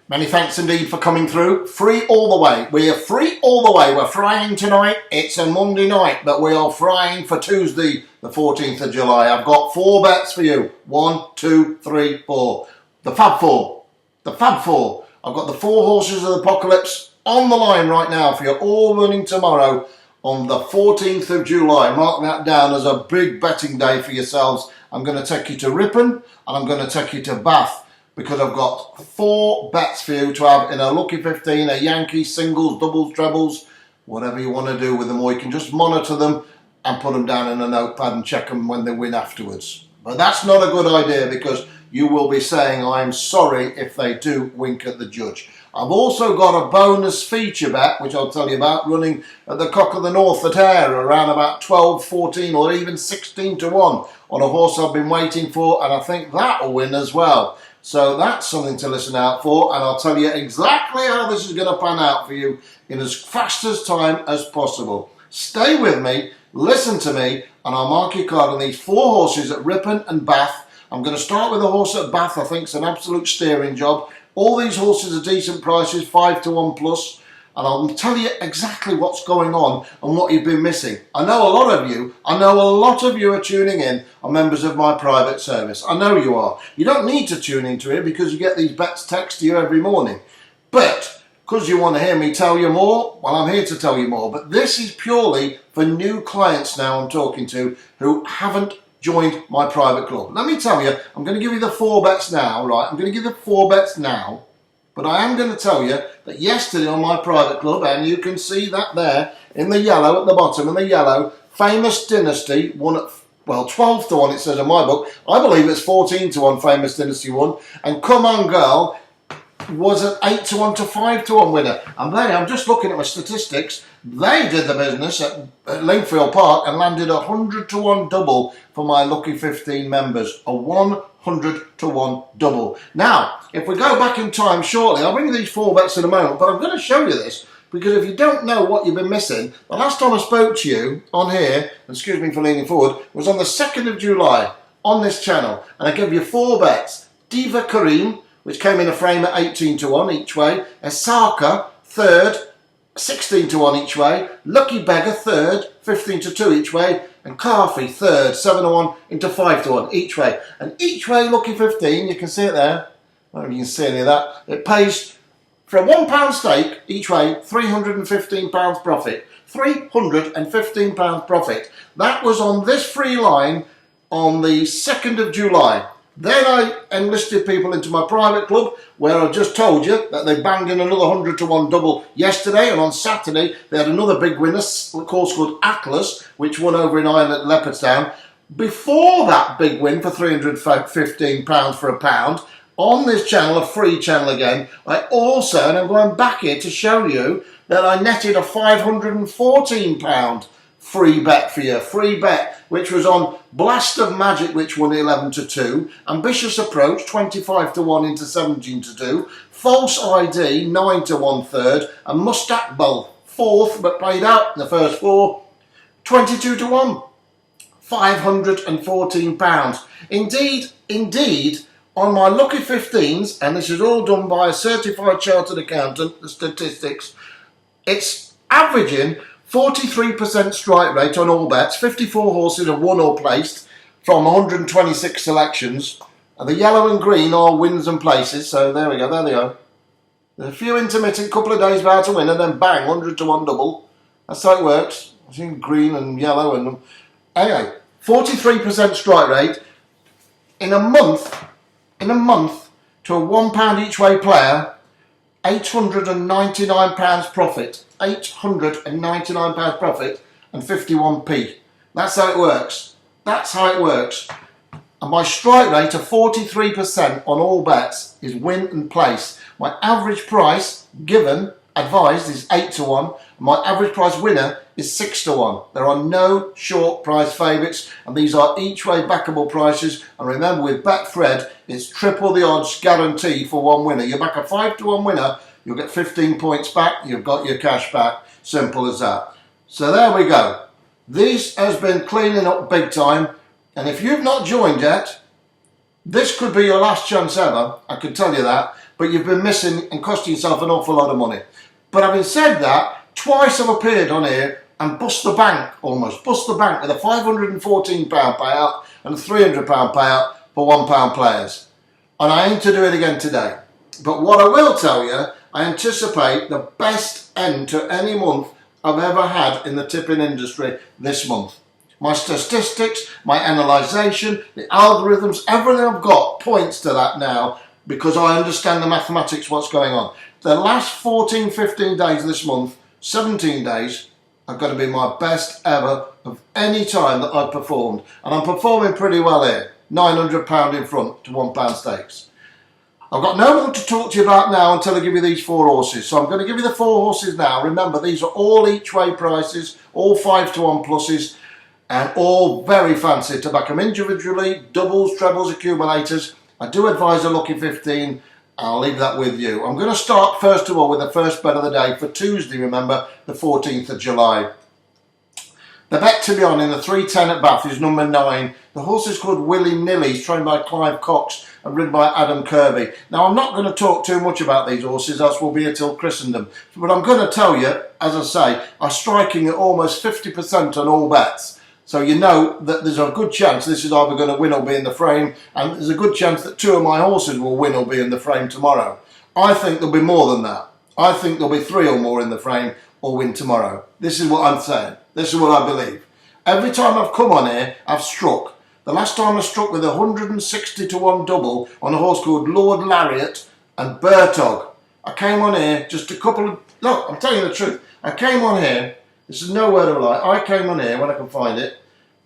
Many thanks indeed for coming through. Free all the way. We are free all the way. We're frying tonight. It's a Monday night, but we are frying for Tuesday, the 14th of July. I've got 4 bets for you. 1, 2, 3, 4. The Fab Four. The Fab Four. I've got the 4 horses of the apocalypse on the line right now for you, all running tomorrow on the 14th of July. Mark that down as a big betting day for yourselves. I'm going to take you to Ripon and I'm going to take you to Bath, because I've got 4 bets for you to have in a Lucky 15, a Yankee, singles, doubles, trebles, whatever you want to do with them, or you can just monitor them and put them down in a notepad and check them when they win afterwards. But that's not a good idea, because you will be saying, I'm sorry if they do wink at the judge. I've also got a bonus feature bet, which I'll tell you about, running at the Cock of the North at Ayr, around about 12, 14 or even 16 to 1 on a horse I've been waiting for, and I think that will win as well. So that's something to listen out for, and I'll tell you exactly how this is going to pan out for you in as fast as time as possible. Stay with me, listen to me, and I'll mark your card on these 4 horses at Ripon and Bath. I'm going to start with a horse at Bath. I think it's an absolute steering job. All these horses are decent prices, 5 to 1 plus, and I'll tell you exactly what's going on and what you've been missing. I know a lot of you are tuning in, are members of my private service. I know you are. You don't need to tune into it because you get these bets text to you every morning. But because you want to hear me tell you more, well, I'm here to tell you more. But this is purely for new clients now I'm talking to who haven't joined my private club. Let me tell you, I'm going to give you the 4 bets now, right? I'm going to give you the 4 bets now. But I am going to tell you that yesterday on my private club, and you can see that there in the yellow at the bottom, in the yellow, Famous Dynasty won at, well, 12 to 1 it says in my book. I believe it's 14 to 1 Famous Dynasty won. And Come On Girl was an 8 to 1 to 5 to 1 winner. And I'm just looking at my statistics, they did the business at Lingfield Park and landed a 100 to 1 double for my Lucky 15 members. A 100 to 1 double. Now, if we go back in time shortly, I'll bring you these 4 bets in a moment, but I'm going to show you this, because if you don't know what you've been missing, the last time I spoke to you on here, excuse me for leaning forward, was on the 2nd of July on this channel, and I gave you 4 bets. Diva Kareem, which came in a frame at 18 to 1 each way. Esaka, 3rd, 16 to 1 each way. Lucky Beggar, 3rd, 15 to 2 each way. And Carfy, 3rd, 7 to 1 into 5 to 1 each way. And each way, Lucky 15, you can see it there. I don't know if you can see any of that. It pays, for a £1 stake each way, £315 profit. £315 profit. That was on this free line on the 2nd of July. Then I enlisted people into my private club, where I just told you that they banged in another 100 to 1 double yesterday, and on Saturday they had another big winner, a course called Atlas, which won over in Ireland at Leopardstown. Before that big win for £315 for a pound, on this channel, a free channel again, I also, and I'm going back here to show you, that I netted a £514 free bet for you, free bet, which was on Blast of Magic, which won 11 to 2, Ambitious Approach, 25 to 1 into 17 to 2, False ID, 9 to 1 third, and Mustaqbal, 4th, but played out in the first 4, 22 to 1, £514. Indeed, on my Lucky 15s, and this is all done by a certified chartered accountant, the statistics, it's averaging 43% strike rate on all bets. 54 horses have won or placed from 126 selections. And the yellow and green are wins and places. So there we go, there they go. There's a few intermittent, couple of days without a win, and then bang, 100 to 1 double. That's how it works. I think green and yellow. And anyway, 43% strike rate. In a month, to a £1 each way player, £899 profit. £899 profit and 51p. That's how it works. That's how it works. And my strike rate of 43% on all bets is win and place. My average price given, advised, is 8 to 1. My average price winner is 6 to 1. There are no short price favourites, and these are each way backable prices. And remember, with Betfred, it's triple the odds guarantee for one winner. You back a 5 to 1 winner, you'll get 15 points back, you've got your cash back. Simple as that. So there we go. This has been cleaning up big time, and if you've not joined yet, this could be your last chance ever, I can tell you that. but you've been missing and costing yourself an awful lot of money. But having said that, twice I've appeared on here and bust the bank, almost bust the bank, with a £514 payout and a £300 payout for £1 players. And I aim to do it again today. But what I will tell you, I anticipate the best end to any month I've ever had in the tipping industry this month. My statistics, my analysation, the algorithms, everything I've got points to that now, because I understand the mathematics, what's going on. The last 14, 15 days of this month, 17 days, are going to be my best ever of any time that I've performed. And I'm performing pretty well here. £900 in front to £1 stakes. I've got no more to talk to you about now until I give you these 4 horses. So I'm going to give you the 4 horses now. Remember, these are all each way prices, all 5 to 1 pluses, and all very fancy to back them individually, doubles, trebles, accumulators. I do advise a lucky 15. I'll leave that with you. I'm going to start first of all with the first bet of the day for Tuesday, remember, the 14th of July. The bet to be on in the 3:10 at Bath is number 9. The horse is called Willy Nilly. He's trained by Clive Cox and ridden by Adam Kirby. Now, I'm not going to talk too much about these horses, else we'll be here till Christendom. But I'm going to tell you, as I say, I'm striking at almost 50% on all bets. So you know that there's a good chance this is either going to win or be in the frame, and there's a good chance that 2 of my horses will win or be in the frame tomorrow. I think there'll be more than that. I think there'll be 3 or more in the frame or win tomorrow. This is what I'm saying. This is what I believe. Every time I've come on here, I've struck. The last time I struck with a 160 to 1 double on a horse called Lord Lariat and Bertog. I came on here just a couple of... Look, I'm telling you the truth. I came on here. This is no word of a lie. I came on here, when I can find it.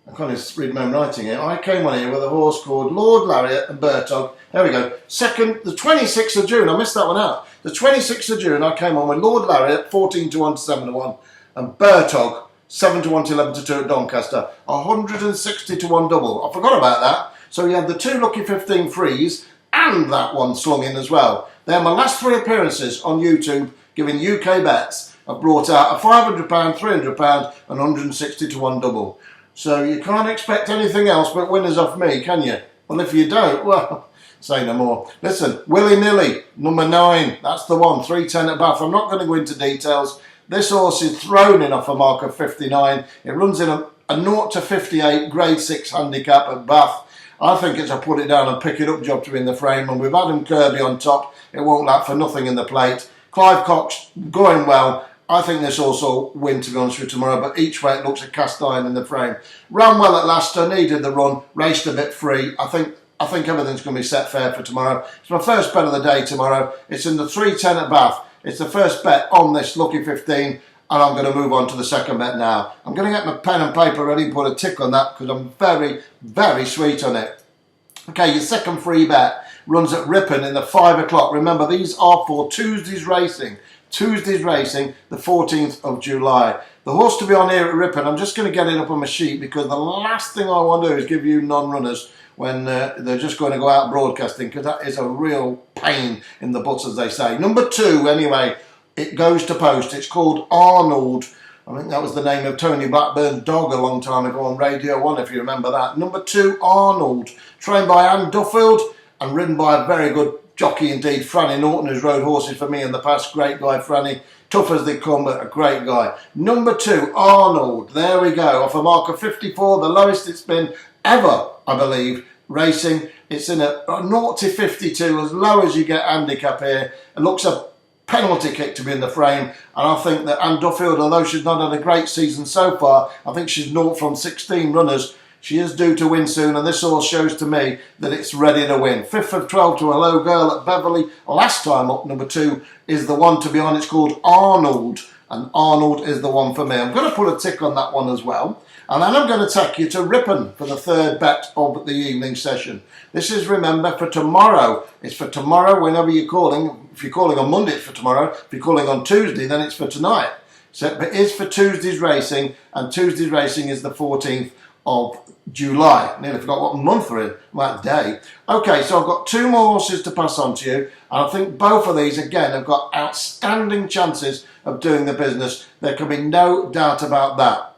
I can't even read my own writing here. I came on here with a horse called Lord Lariat and Bertog. There we go. Second, the 26th of June. I missed that one out. The 26th of June, I came on with Lord Lariat, 14 to 1 to 7 to 1. And Bertog, 7 to 1 to 11 to 2 at Doncaster. 160 to 1 double. I forgot about that. So you had the 2 lucky 15 frees and that one slung in as well. They're my last 3 appearances on YouTube giving UK bets. I've brought out a £500, £300 and 160 to 1 double. So you can't expect anything else but winners off me, can you? Well, if you don't, well, say no more. Listen, Willy Nilly, number 9, that's the one, 3:10 at Bath. I'm not going to go into details. This horse is thrown in off a mark of 59. It runs in a 0 to 58 grade 6 handicap at Bath. I think it's a put it down and pick it up job to be in the frame. And with Adam Kirby on top, it won't lack for nothing in the plate. Clive Cox going well. I think this also win, to be honest with you, tomorrow, but each way it looks a cast iron in the frame. Ran well at Leicester, needed the run, raced a bit free. I think everything's going to be set fair for tomorrow. It's my first bet of the day tomorrow. It's in the 3:10 at Bath. It's the first bet on this lucky 15, and I'm going to move on to the second bet now. I'm going to get my pen and paper ready and put a tick on that because I'm very, very sweet on it. Okay, your second free bet runs at Ripon in the 5 o'clock. Remember, these are for Tuesday's racing. Tuesday's racing, the 14th of July. The horse to be on here at Ripon, I'm just going to get it up on my sheet because the last thing I want to do is give you non-runners when they're just going to go out broadcasting, because that is a real pain in the butt, as they say. Number 2, anyway, it goes to post. It's called Arnold. I think that was the name of Tony Blackburn's dog a long time ago on Radio 1, if you remember that. Number 2, Arnold, trained by Anne Duffield and ridden by a very good jockey indeed, Franny Norton, who's rode horses for me in the past. Great guy, Franny. Tough as they come, but a great guy. Number 2, Arnold. There we go. Off a mark of 54, the lowest it's been ever, I believe, racing. It's in a 0 to 52, as low as you get handicap here. It looks a penalty kick to be in the frame. And I think that Anne Duffield, although she's not had a great season so far, I think she's 0 from 16 runners. She is due to win soon, and this all shows to me that it's ready to win. 5th of 12 to a low girl at Beverley. Last time up, number 2 is the one to be on. It's called Arnold, and Arnold is the one for me. I'm going to put a tick on that one as well. And then I'm going to take you to Ripon for the 3rd bet of the evening session. This is, remember, for tomorrow. It's for tomorrow whenever you're calling. If you're calling on Monday, it's for tomorrow. If you're calling on Tuesday, then it's for tonight. So it is for Tuesday's racing, and Tuesday's racing is the 14th of July. Nearly forgot what month we're in, that day. Okay, so I've got 2 more horses to pass on to you, and I think both of these, again, have got outstanding chances of doing the business. There can be no doubt about that.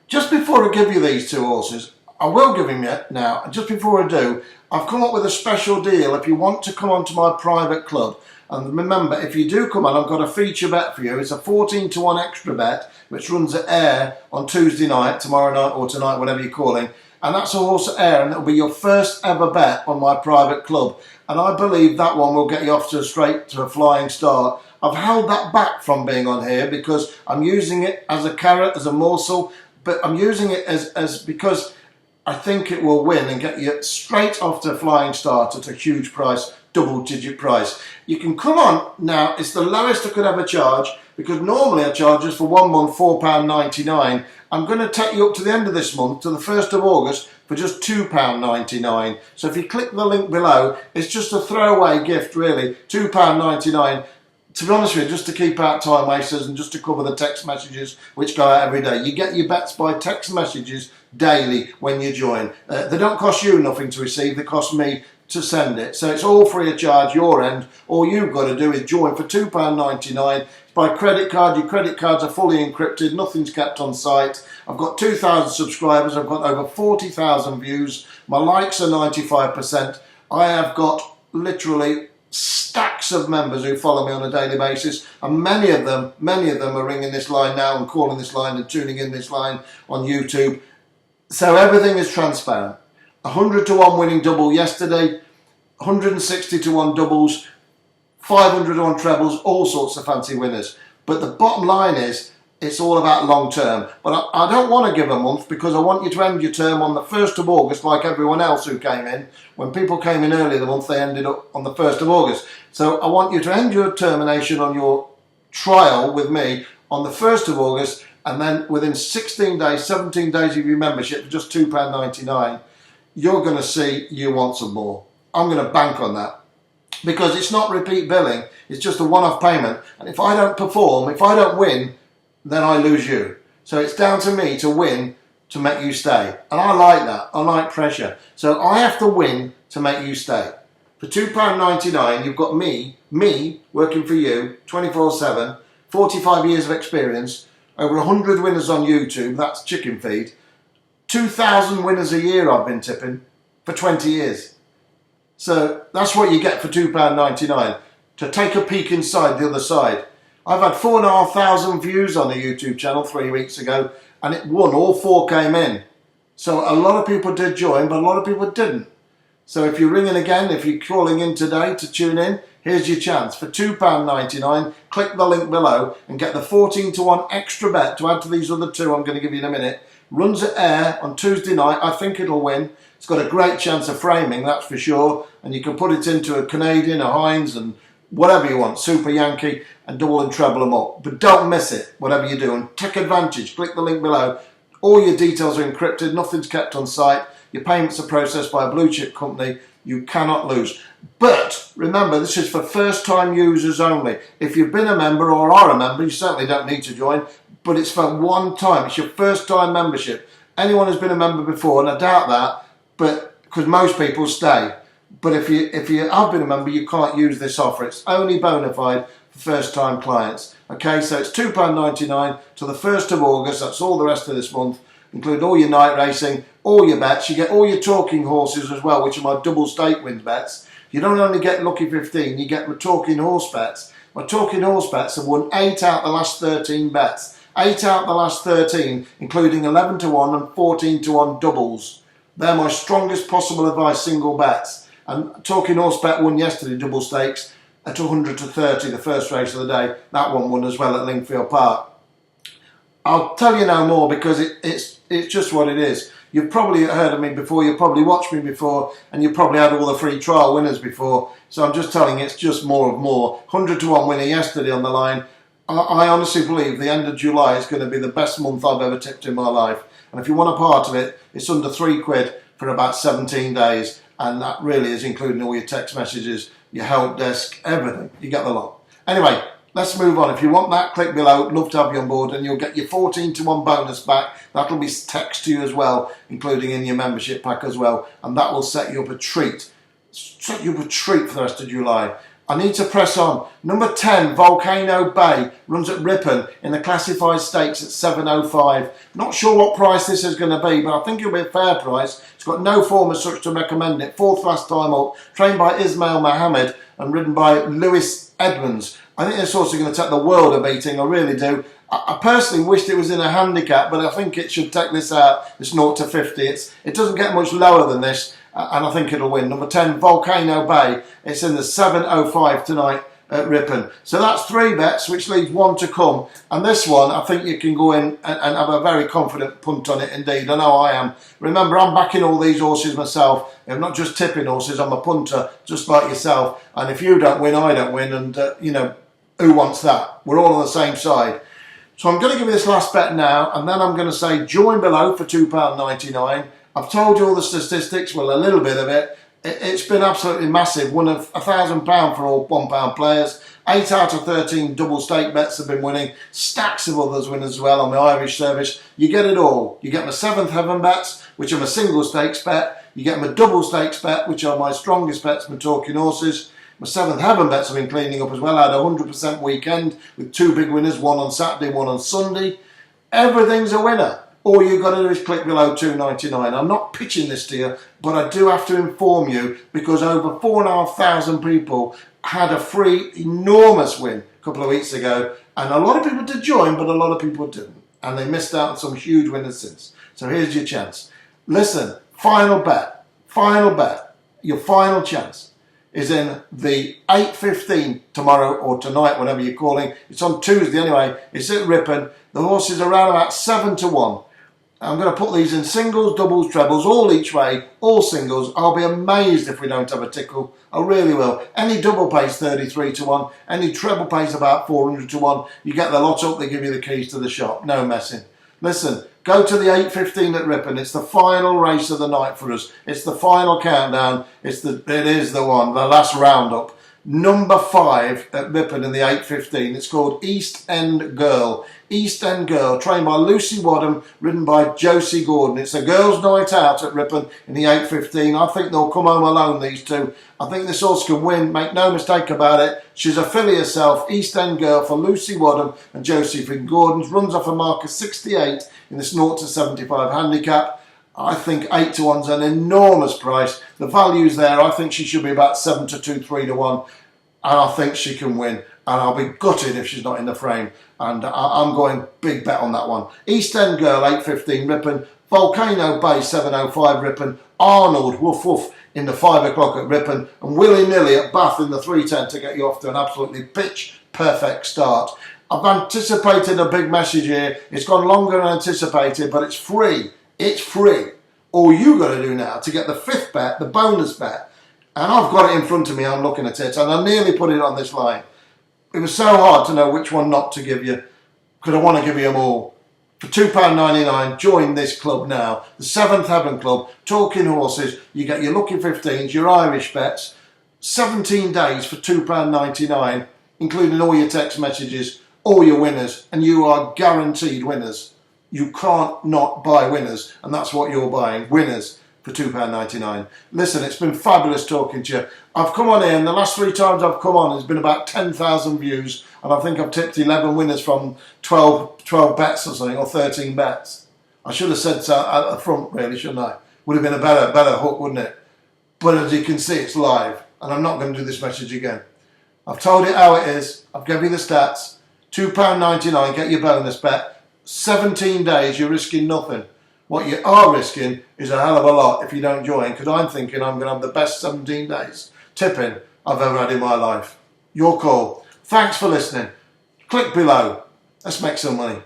Just before I give you these 2 horses, I will give him it now. Just before I do, I've come up with a special deal if you want to come onto my private club. And remember, if you do come on, I've got a feature bet for you. It's a 14-to-1 extra bet, which runs at Air on Tuesday night, tomorrow night or tonight, whatever you're calling. And that's a horse at Air, and it'll be your first ever bet on my private club. And I believe that one will get you off straight to a flying start. I've held that back from being on here because I'm using it as a carrot, as a morsel, but I'm using it as because I think it will win and get you straight off to a flying start at a huge price, double-digit price. You can come on now. It's the lowest I could ever charge because normally I charge just for 1 month £4.99. I'm going to take you up to the end of this month, to the 1st of August, for just £2.99. So if you click the link below, it's just a throwaway gift, really, £2.99. To be honest with you, just to keep out time wasters and just to cover the text messages which go out every day. You get your bets by text messages daily when you join. They don't cost you nothing to receive, they cost me to send it. So it's all free of charge your end. All you've got to do is join for £2.99. By credit card, your credit cards are fully encrypted, nothing's kept on site. I've got 2,000 subscribers, I've got over 40,000 views, my likes are 95%. I have got literally stacks of members who follow me on a daily basis, and many of them are ringing this line now and calling this line and tuning in this line on YouTube. So everything is transparent. 100-to-1 winning double yesterday, 160-to-1 doubles, 500-to-1 trebles, all sorts of fancy winners. But the bottom line is, it's all about long term. But I don't want to give a month because I want you to end your term on the 1st of August like everyone else who came in. When people came in earlier the month, they ended up on the 1st of August. So I want you to end your termination on your trial with me on the 1st of August, and then within 16 days, 17 days of your membership for just £2.99, you're going to see you want some more. I'm going to bank on that. Because it's not repeat billing, it's just a one-off payment. And if I don't perform, if I don't win, then I lose you. So it's down to me to win to make you stay. And I like that. I like pressure. So I have to win to make you stay. For £2.99, you've got me working for you 24/7, 45 years of experience, over 100 winners on YouTube, that's chicken feed, 2,000 winners a year I've been tipping for 20 years. So that's what you get for £2.99, to take a peek inside the other side. I've had 4,500 views on the YouTube channel 3 weeks ago, and it won. All 4 came in. So a lot of people did join, but a lot of people didn't. So if you're ringing again, if you're calling in today to tune in, here's your chance. For £2.99, click the link below and get the 14-to-1 extra bet to add to these other 2 I'm going to give you in a minute. Runs at Air on Tuesday night. I think it'll win. It's got a great chance of framing, that's for sure. And you can put it into a Canadian, a Heinz, and whatever you want, Super Yankee, and double and treble them up. But don't miss it, whatever you do, and take advantage. Click the link below. All your details are encrypted, nothing's kept on site. Your payments are processed by a blue chip company. You cannot lose. But remember, this is for first time users only. If you've been a member or are a member, you certainly don't need to join, but it's for one time. It's your first time membership. Anyone who's been a member before, and I doubt that, but because most people stay. But if you have been a member, you can't use this offer. It's only bona fide for first-time clients. Okay, so it's £2.99 to the 1st of August. That's all the rest of this month, including all your night racing, all your bets. You get all your talking horses as well, which are my double stake wins bets. You don't only get Lucky 15, you get my talking horse bets. My talking horse bets have won 8 out the last 13 bets. 8 out the last 13, including 11-to-1 and 14-to-1 doubles. They're my strongest possible advice single bets. And Talking Horse Bet won yesterday, double stakes, at 100-to-30, the first race of the day. That one won as well at Lingfield Park. I'll tell you no more because it's just what it is. You've probably heard of me before, you've probably watched me before, and you've probably had all the free trial winners before. So I'm just telling you, it's just more of more. 100-to-1 winner yesterday on the line. I honestly believe the end of July is going to be the best month I've ever tipped in my life. And if you want a part of it, it's under £3 for about 17 days. And that really is including all your text messages, your help desk, everything. You get the lot. Anyway, let's move on. If you want that, click below. Love to have you on board, and you'll get your 14-to-1 bonus back. That'll be text to you as well, including in your membership pack as well. And that will set you up a treat. Set you up a treat for the rest of July. I need to press on. Number 10, Volcano Bay, runs at Ripon in the classified stakes at 7.05. Not sure what price this is going to be, but I think it'll be a fair price. It's got no form as such to recommend it. Fourth last time up, trained by Ismail Mohammed and ridden by Lewis Edmonds. I think this horse is going to take the world a beating, I really do. I personally wished it was in a handicap, but I think it should take this out, this 0 to 50. It doesn't get much lower than this, and I think it'll win. Number 10, Volcano Bay. It's in the 7.05 tonight at Ripon. So that's 3 bets, which leaves 1 to come. And this one, I think you can go in and have a very confident punt on it indeed. I know I am. Remember, I'm backing all these horses myself. I'm not just tipping horses, I'm a punter, just like yourself. And if you don't win, I don't win. And, you know, who wants that? We're all on the same side. So I'm going to give you this last bet now, and then I'm going to say join below for £2.99. I've told you all the statistics, well, a little bit of it. It's been absolutely massive. Won £1,000 for all £1 players. 8 out of 13 double stake bets have been winning. Stacks of others win as well on the Irish service. You get it all. You get my 7th heaven bets, which are my single stakes bet. You get my double stakes bet, which are my strongest bets from Talking Horses. My 7th heaven bets have been cleaning up as well. I had a 100% weekend with 2 big winners, one on Saturday, one on Sunday. Everything's a winner. All you've got to do is click below $2.99. I'm not pitching this to you, but I do have to inform you because over 4,500 people had a free, enormous win a couple of weeks ago. And a lot of people did join, but a lot of people didn't. And they missed out on some huge winners since. So here's your chance. Listen, final bet, your final chance is in the 8.15 tomorrow or tonight, whatever you're calling. It's on Tuesday anyway. It's at Ripon. The horse is around about 7 to 1. I'm going to put these in singles, doubles, trebles, all each way, all singles. I'll be amazed if we don't have a tickle. I really will. Any double pays 33 to 1. Any treble pays about 400 to 1. You get the lot up, they give you the keys to the shop. No messing. Listen, go to the 8.15 at Ripon. It's the final race of the night for us. It's the final countdown. It is the one, the last roundup. Number 5 at Ripon in the 8.15. It's called East End Girl. East End Girl, trained by Lucy Wadham, ridden by Josie Gordon. It's a girls' night out at Ripon in the 8.15. I think they'll come home alone, these two. I think this horse can win, make no mistake about it. She's a filly herself, East End Girl for Lucy Wadham and Josie Gordon. Runs off a mark of 68 in this 0 to 75 handicap. I think 8 to 1's an enormous price. The value's there. I think she should be about 7 to 2, 3 to 1. And I think she can win. And I'll be gutted if she's not in the frame. And I'm going big bet on that one. East End Girl, 8.15 Ripon. Volcano Bay, 7.05 Ripon. Arnold, woof woof, in the 5 o'clock at Ripon. And Willy Nilly at Bath in the 3.10 to get you off to an absolutely pitch perfect start. I've anticipated a big message here. It's gone longer than anticipated, but it's free. It's free. All you got to do now to get the 5th bet, the bonus bet, and I've got it in front of me, I'm looking at it, and I nearly put it on this line. It was so hard to know which one not to give you, because I want to give you them all. For £2.99, join this club now. The 7th Heaven Club, Talking Horses. You get your lucky 15s, your Irish bets, 17 days for £2.99, including all your text messages, all your winners, and you are guaranteed winners. You can't not buy winners, and that's what you're buying, winners for £2.99. Listen, it's been fabulous talking to you. I've come on here, and the last 3 times I've come on, there's been about 10,000 views, and I think I've tipped 11 winners from 12 bets or something, or 13 bets. I should have said so at the front, really, shouldn't I? Would have been a better hook, wouldn't it? But as you can see, it's live, and I'm not going to do this message again. I've told it how it is. I've given you the stats. £2.99, get your bonus bet. 17 days, you're risking nothing. What you are risking is a hell of a lot if you don't join, because I'm thinking I'm going to have the best 17 days tipping I've ever had in my life. Your call. Thanks for listening. Click below. Let's make some money.